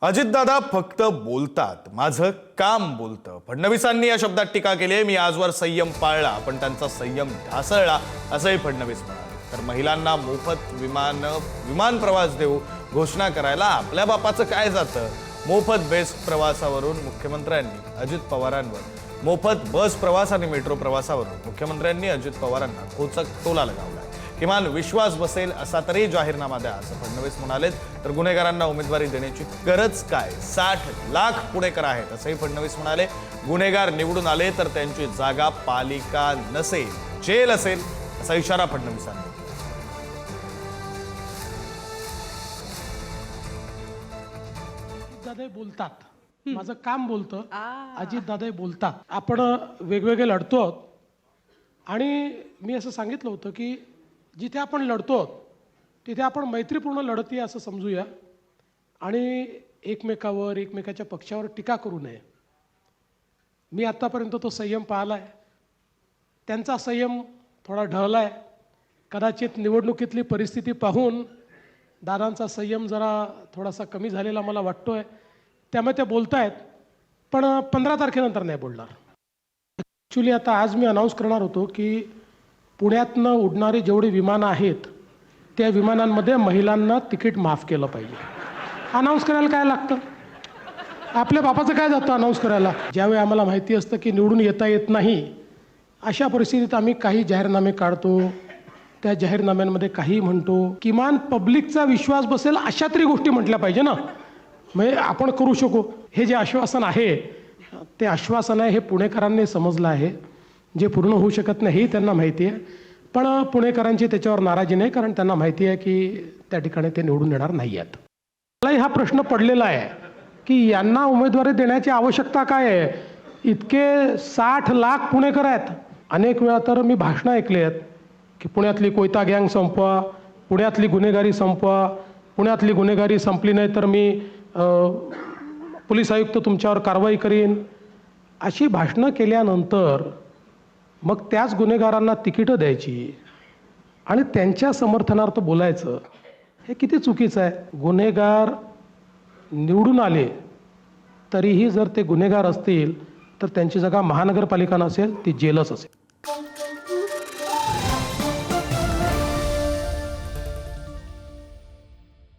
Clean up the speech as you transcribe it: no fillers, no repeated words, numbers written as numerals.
अजितदादा फक्त बोलतात, माझं काम बोलतं. फडणवीसांनी या शब्दात टीका केली आहे. मी आजवर संयम पाळला पण त्यांचा संयम ढासळला असंही फडणवीस म्हणाले. तर महिलांना मोफत विमान प्रवास देऊ घोषणा करायला आपल्या बापाचं काय जातं. मोफत बेस प्रवासावरून मुख्यमंत्र्यांनी अजित पवारांवर मोफत बस प्रवास आणि मेट्रो प्रवासावरून मुख्यमंत्र्यांनी अजित पवारांना खोचक टोला लगावला. किमान विश्वास बसेल असा तरी जाहीरनामा द्या असं फडणवीस म्हणाले. तर गुन्हेगारांना उमेदवारी देण्याची गरज काय, 60 लाख पुणेकर आहेत असंही फडणवीस म्हणाले. गुन्हेगार निवडून आले तर त्यांची जागा पालिका नसेल, जेल असेल असा इशारा फडणवीसांनी. दादा बोलतात, माझं काम बोलतं. अजितदादा बोलतात. आपण वेगवेगळे लढतो आणि मी असं सांगितलं होतं की जिथे आपण लढतो तिथे आपण मैत्रीपूर्ण लढती असं समजूया आणि एकमेकावर एकमेकाच्या पक्षावर टीका करू नये. मी आत्तापर्यंत तो संयम पाहिला आहे. त्यांचा संयम थोडा ढळला आहे. कदाचित निवडणुकीतली परिस्थिती पाहून दादांचा संयम जरा थोडासा कमी झालेला मला वाटतो आहे. त्यामुळे ते बोलत आहेत पण 15 तारखेनंतर नाही बोलणार. ॲक्च्युली आता आज मी अनाऊन्स करणार होतो की पुण्यातनं उडणारी जेवढी विमानं आहेत त्या विमानांमध्ये महिलांना तिकीट माफ केलं पाहिजे. अनाऊन्स करायला काय लागतं, आपल्या बापाचं काय जातं अनाऊन्स करायला. ज्यावेळी आम्हाला माहिती असतं की निवडून येता येत नाही अशा परिस्थितीत आम्ही काही जाहीरनामे काढतो. त्या जाहीरनाम्यांमध्ये काही म्हणतो. किमान पब्लिकचा विश्वास बसेल अशा तरी गोष्टी म्हटल्या पाहिजे ना. म्हणजे आपण करू शकू. हे जे आश्वासन आहे ते आश्वासन आहे हे पुणेकरांनी समजलं आहे. जे पूर्ण होऊ शकत नाही हे त्यांना माहिती आहे. पण पुणेकरांची त्याच्यावर नाराजी नाही, कारण त्यांना माहिती आहे की त्या ठिकाणी ते निवडून येणार नाही आहेत. मलाही हा प्रश्न पडलेला आहे की यांना उमेदवारी देण्याची आवश्यकता काय आहे. इतके 60 लाख पुणेकर आहेत. अनेक वेळा तर मी भाषणं ऐकली आहेत की पुण्यातली कोयता गँग संपवा, पुण्यातली गुन्हेगारी संपवा, पुण्यातली गुन्हेगारी संपली नाही तर मी पोलीस आयुक्त तुमच्यावर कारवाई करीन. अशी भाषणं केल्यानंतर मग त्याच गुन्हेगारांना तिकीटं द्यायची आणि त्यांच्या समर्थनार्थ बोलायचं, हे किती चुकीचं आहे. गुन्हेगार निवडून आले तरीही जर ते गुन्हेगार असतील तर त्यांची जागा महानगरपालिका नसेल, ती जेलच असेल.